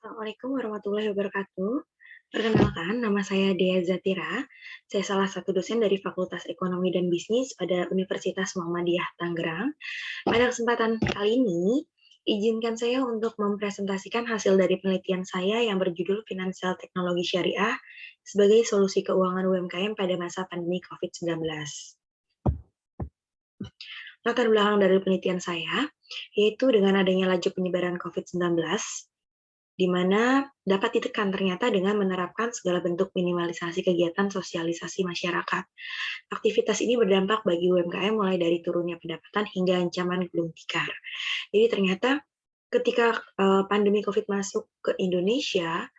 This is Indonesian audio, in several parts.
Assalamualaikum warahmatullahi wabarakatuh. Perkenalkan, nama saya Dea Zatira. Saya salah satu dosen dari Fakultas Ekonomi dan Bisnis pada Universitas Muhammadiyah Tangerang. Pada kesempatan kali ini, izinkan saya untuk mempresentasikan hasil dari penelitian saya yang berjudul Finansial Teknologi Syariah sebagai solusi keuangan UMKM pada masa pandemi COVID-19. Latar belakang dari penelitian saya, yaitu dengan adanya laju penyebaran COVID-19, di mana dapat ditekan ternyata dengan menerapkan segala bentuk minimalisasi kegiatan sosialisasi masyarakat. Aktivitas ini berdampak bagi UMKM mulai dari turunnya pendapatan hingga ancaman gulung tikar. Jadi ternyata ketika pandemi COVID masuk ke Indonesia,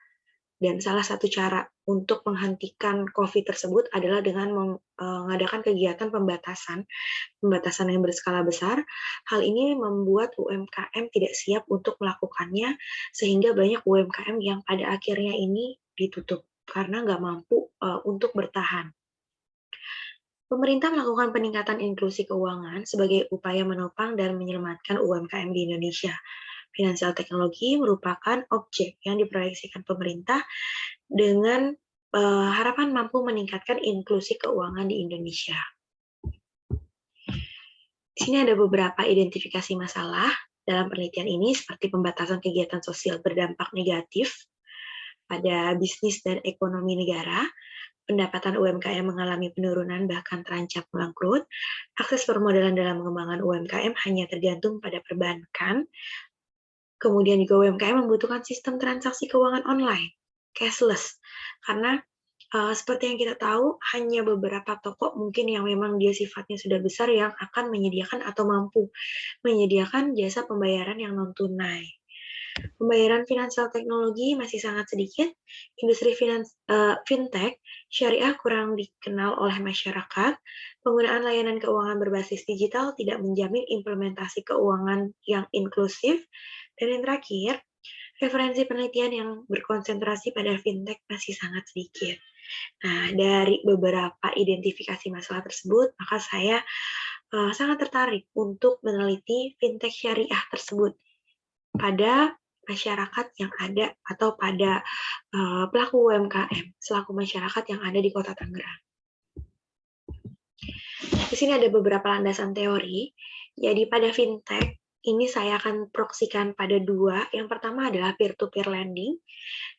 dan salah satu cara untuk menghentikan COVID tersebut adalah dengan mengadakan kegiatan pembatasan yang berskala besar. Hal ini membuat UMKM tidak siap untuk melakukannya, sehingga banyak UMKM yang pada akhirnya ini ditutup karena nggak mampu untuk bertahan. Pemerintah melakukan peningkatan inklusi keuangan sebagai upaya menopang dan menyelamatkan UMKM di Indonesia. Finansial teknologi merupakan objek yang diproyeksikan pemerintah dengan harapan mampu meningkatkan inklusi keuangan di Indonesia. Di sini ada beberapa identifikasi masalah dalam penelitian ini, seperti pembatasan kegiatan sosial berdampak negatif pada bisnis dan ekonomi negara, pendapatan UMKM mengalami penurunan bahkan terancam bangkrut, akses permodalan dalam pengembangan UMKM hanya tergantung pada perbankan, kemudian juga UMKM membutuhkan sistem transaksi keuangan online, cashless, karena seperti yang kita tahu, hanya beberapa toko mungkin yang memang dia sifatnya sudah besar yang akan menyediakan atau mampu menyediakan jasa pembayaran yang non-tunai. Pembayaran finansial teknologi masih sangat sedikit, industri fintech syariah kurang dikenal oleh masyarakat, penggunaan layanan keuangan berbasis digital tidak menjamin implementasi keuangan yang inklusif, dan yang terakhir, referensi penelitian yang berkonsentrasi pada fintech masih sangat sedikit. Nah, dari beberapa identifikasi masalah tersebut, maka saya sangat tertarik untuk meneliti fintech syariah tersebut pada masyarakat yang ada atau pada pelaku UMKM selaku masyarakat yang ada di Kota Tangerang. Di sini ada beberapa landasan teori. Jadi pada fintech ini saya akan proksikan pada dua. Yang pertama adalah peer-to-peer lending,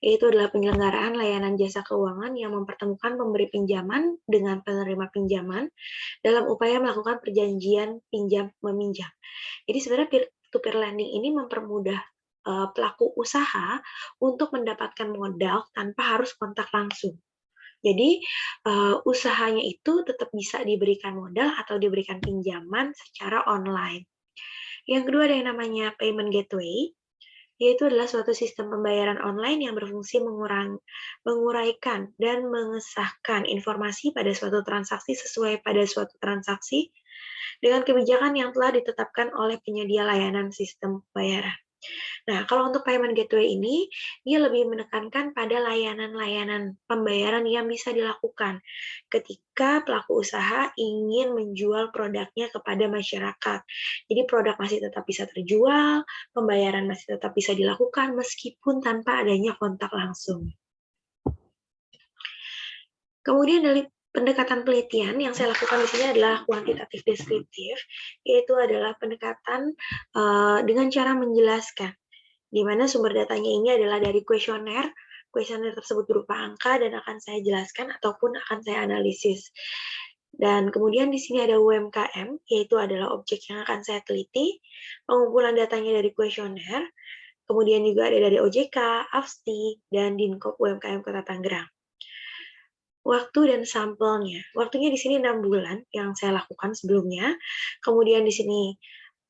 yaitu adalah penyelenggaraan layanan jasa keuangan yang mempertemukan pemberi pinjaman dengan penerima pinjaman dalam upaya melakukan perjanjian pinjam-meminjam. Jadi sebenarnya peer-to-peer lending ini mempermudah pelaku usaha untuk mendapatkan modal tanpa harus kontak langsung. Jadi usahanya itu tetap bisa diberikan modal atau diberikan pinjaman secara online. Yang kedua ada yang namanya payment gateway, yaitu adalah suatu sistem pembayaran online yang berfungsi menguraikan dan mengesahkan informasi pada suatu transaksi sesuai pada suatu transaksi dengan kebijakan yang telah ditetapkan oleh penyedia layanan sistem pembayaran. Nah, kalau untuk payment gateway ini, dia lebih menekankan pada layanan-layanan pembayaran yang bisa dilakukan ketika pelaku usaha ingin menjual produknya kepada masyarakat. Jadi produk masih tetap bisa terjual, pembayaran masih tetap bisa dilakukan meskipun tanpa adanya kontak langsung. Kemudian dari pendekatan penelitian yang saya lakukan di sini adalah kuantitatif deskriptif, yaitu adalah pendekatan dengan cara menjelaskan di mana sumber datanya ini adalah dari kuesioner. Kuesioner tersebut berupa angka dan akan saya jelaskan ataupun akan saya analisis. Dan kemudian di sini ada UMKM, yaitu adalah objek yang akan saya teliti. Pengumpulan datanya dari kuesioner, kemudian juga ada dari OJK, AFSTI, dan Dinkop UMKM Kota Tangerang. Waktu dan sampelnya. Waktunya di sini 6 bulan yang saya lakukan sebelumnya. Kemudian di sini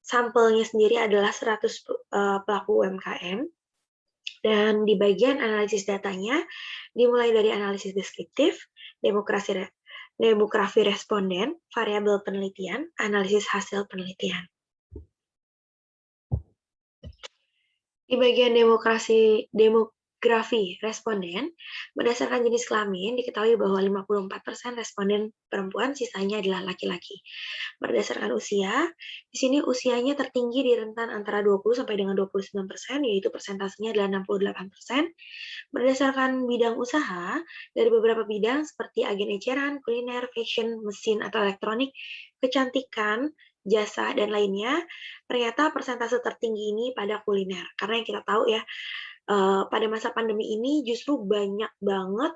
sampelnya sendiri adalah 100 pelaku UMKM, dan di bagian analisis datanya dimulai dari analisis deskriptif, demografi responden, variabel penelitian, analisis hasil penelitian. Di bagian demografi responden, berdasarkan jenis kelamin, diketahui bahwa 54% responden perempuan, sisanya adalah laki-laki. Berdasarkan usia, di sini usianya tertinggi di rentan antara 20 sampai dengan 29%, yaitu persentasenya adalah 68%. Berdasarkan bidang usaha, dari beberapa bidang seperti agen eceran, kuliner, fashion, mesin atau elektronik, kecantikan, jasa, dan lainnya, ternyata persentase tertinggi ini pada kuliner. Karena yang kita tahu ya, pada masa pandemi ini justru banyak banget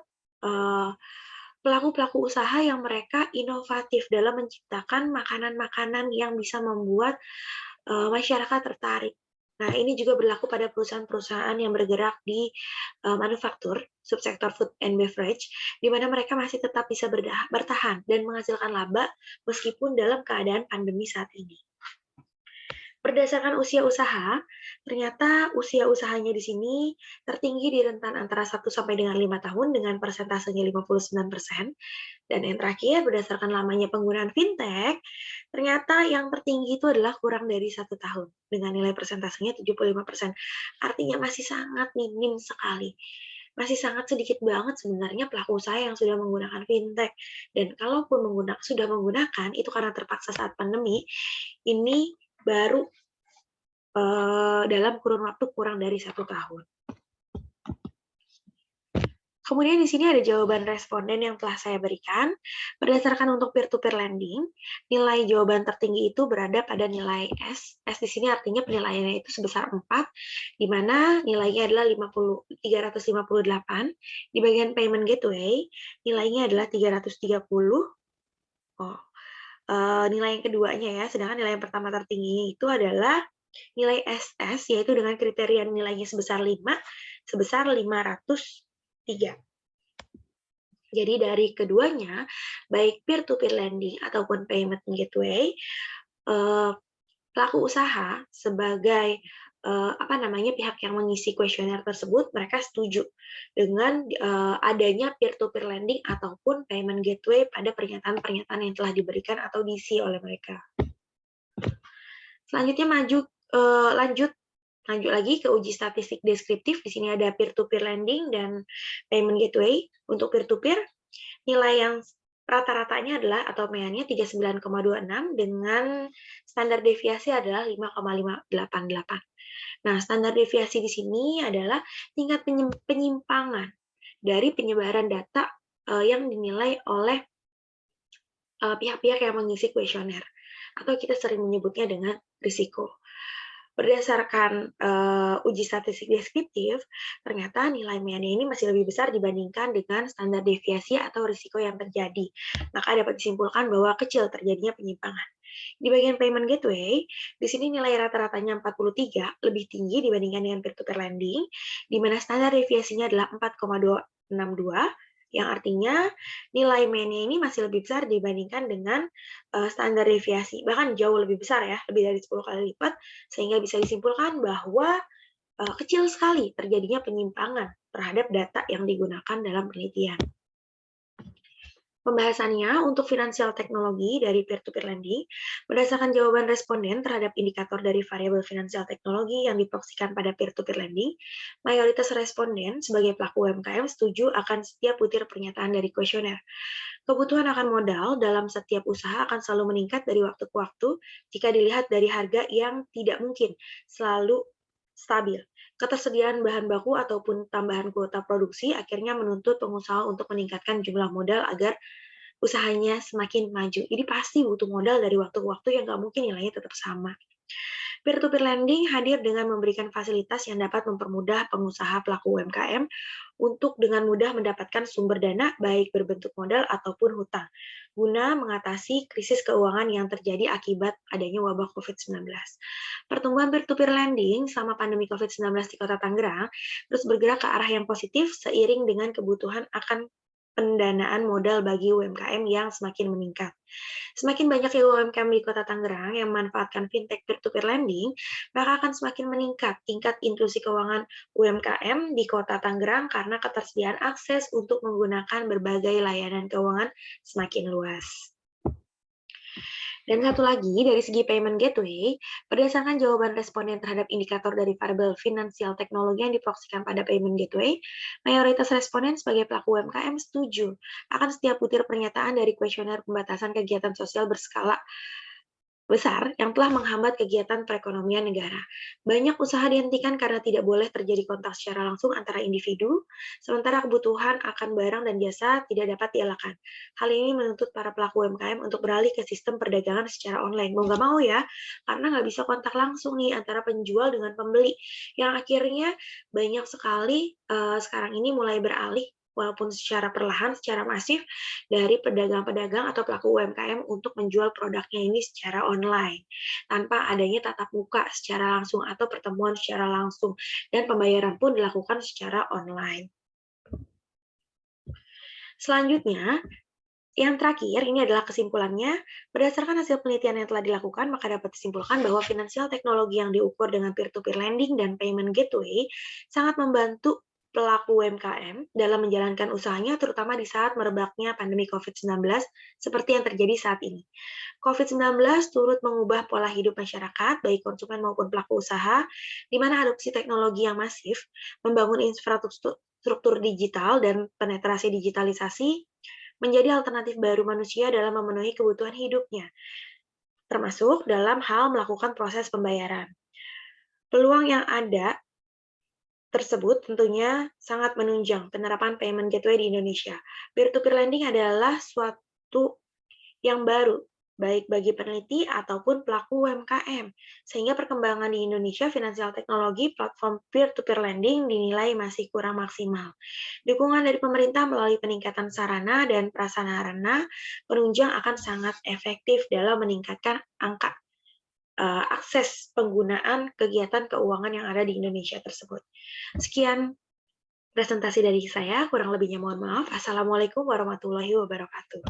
pelaku-pelaku usaha yang mereka inovatif dalam menciptakan makanan-makanan yang bisa membuat masyarakat tertarik. Nah, ini juga berlaku pada perusahaan-perusahaan yang bergerak di manufaktur, subsektor food and beverage, di mana mereka masih tetap bisa bertahan dan menghasilkan laba meskipun dalam keadaan pandemi saat ini. Berdasarkan usia usaha, ternyata usia usahanya di sini tertinggi di rentan antara 1 sampai dengan 5 tahun dengan persentasenya 59%. Dan yang terakhir, berdasarkan lamanya penggunaan fintech, ternyata yang tertinggi itu adalah kurang dari 1 tahun dengan nilai persentasenya 75%. Artinya masih sangat minim sekali. Masih sangat sedikit banget sebenarnya pelaku usaha yang sudah menggunakan fintech. Dan kalaupun sudah menggunakan, itu karena terpaksa saat pandemi, ini baru dalam kurun waktu kurang dari 1 tahun. Kemudian di sini ada jawaban responden yang telah saya berikan. Berdasarkan untuk peer-to-peer lending, nilai jawaban tertinggi itu berada pada nilai S. S di sini artinya penilaiannya itu sebesar 4, di mana nilainya adalah 358. Di bagian payment gateway, nilainya adalah 330. Nilai yang keduanya ya, sedangkan nilai yang pertama tertinggi itu adalah nilai SS, yaitu dengan kriteria nilainya sebesar 5, sebesar 503. Jadi dari keduanya, baik peer-to-peer lending ataupun payment gateway, pelaku usaha sebagai pihak yang mengisi kuesioner tersebut, mereka setuju dengan adanya peer-to-peer lending ataupun payment gateway pada pernyataan-pernyataan yang telah diberikan atau diisi oleh mereka. Selanjutnya lanjut lagi ke uji statistik deskriptif. Di sini ada peer-to-peer lending dan payment gateway. Untuk peer-to-peer, nilai yang rata-ratanya adalah atau mediannya 39,26 dengan standar deviasi adalah 5,588. Nah, standar deviasi di sini adalah tingkat penyimpangan dari penyebaran data yang dinilai oleh pihak-pihak yang mengisi kuesioner, atau kita sering menyebutnya dengan risiko. Berdasarkan uji statistik deskriptif, ternyata nilai mediannya ini masih lebih besar dibandingkan dengan standar deviasi atau risiko yang terjadi. Maka dapat disimpulkan bahwa kecil terjadinya penyimpangan. Di bagian payment gateway, di sini nilai rata-ratanya 43, lebih tinggi dibandingkan dengan peer-to-peer lending, di mana standar deviasinya adalah 4,262, yang artinya nilai mediannya ini masih lebih besar dibandingkan dengan standar deviasi, bahkan jauh lebih besar ya, lebih dari 10 kali lipat, sehingga bisa disimpulkan bahwa kecil sekali terjadinya penyimpangan terhadap data yang digunakan dalam penelitian. Pembahasannya untuk finansial teknologi dari peer-to-peer lending, berdasarkan jawaban responden terhadap indikator dari variabel finansial teknologi yang diproksikan pada peer-to-peer lending, mayoritas responden sebagai pelaku UMKM setuju akan setiap butir pernyataan dari kuesioner. Kebutuhan akan modal dalam setiap usaha akan selalu meningkat dari waktu ke waktu jika dilihat dari harga yang tidak mungkin selalu stabil. Ketersediaan bahan baku ataupun tambahan kuota produksi akhirnya menuntut pengusaha untuk meningkatkan jumlah modal agar usahanya semakin maju. Jadi pasti butuh modal dari waktu ke waktu yang nggak mungkin nilainya tetap sama. Peer-to-peer lending hadir dengan memberikan fasilitas yang dapat mempermudah pengusaha pelaku UMKM untuk dengan mudah mendapatkan sumber dana baik berbentuk modal ataupun hutang, guna mengatasi krisis keuangan yang terjadi akibat adanya wabah COVID-19. Pertumbuhan peer-to-peer lending selama pandemi COVID-19 di Kota Tangerang terus bergerak ke arah yang positif seiring dengan kebutuhan akan pendanaan modal bagi UMKM yang semakin meningkat. Semakin banyak UMKM di Kota Tangerang yang memanfaatkan fintech peer-to-peer lending, maka akan semakin meningkat tingkat inklusi keuangan UMKM di Kota Tangerang karena ketersediaan akses untuk menggunakan berbagai layanan keuangan semakin luas. Dan satu lagi, dari segi payment gateway, berdasarkan jawaban responden terhadap indikator dari variabel finansial teknologi yang diproyeksikan pada payment gateway, mayoritas responden sebagai pelaku UMKM setuju akan setiap butir pernyataan dari kuesioner pembatasan kegiatan sosial berskala besar yang telah menghambat kegiatan perekonomian negara. Banyak usaha dihentikan karena tidak boleh terjadi kontak secara langsung antara individu, sementara kebutuhan akan barang dan jasa tidak dapat dielakkan. Hal ini menuntut para pelaku UMKM untuk beralih ke sistem perdagangan secara online. Mau nggak mau ya, karena nggak bisa kontak langsung nih antara penjual dengan pembeli, yang akhirnya banyak sekali sekarang ini mulai beralih walaupun secara perlahan, secara masif, dari pedagang-pedagang atau pelaku UMKM untuk menjual produknya ini secara online, tanpa adanya tatap muka secara langsung atau pertemuan secara langsung, dan pembayaran pun dilakukan secara online. Selanjutnya, yang terakhir, ini adalah kesimpulannya. Berdasarkan hasil penelitian yang telah dilakukan, maka dapat disimpulkan bahwa finansial teknologi yang diukur dengan peer-to-peer lending dan payment gateway sangat membantu pelaku UMKM dalam menjalankan usahanya, terutama di saat merebaknya pandemi COVID-19 seperti yang terjadi saat ini. COVID-19 turut mengubah pola hidup masyarakat, baik konsumen maupun pelaku usaha, di mana adopsi teknologi yang masif, membangun infrastruktur digital dan penetrasi digitalisasi menjadi alternatif baru manusia dalam memenuhi kebutuhan hidupnya, termasuk dalam hal melakukan proses pembayaran. Peluang yang ada tersebut tentunya sangat menunjang penerapan payment gateway di Indonesia. Peer-to-peer lending adalah suatu yang baru, baik bagi peneliti ataupun pelaku UMKM. Sehingga perkembangan di Indonesia finansial teknologi platform peer-to-peer lending dinilai masih kurang maksimal. Dukungan dari pemerintah melalui peningkatan sarana dan prasarana penunjang akan sangat efektif dalam meningkatkan angka akses penggunaan kegiatan keuangan yang ada di Indonesia tersebut. Sekian presentasi dari saya, kurang lebihnya mohon maaf. Assalamualaikum warahmatullahi wabarakatuh.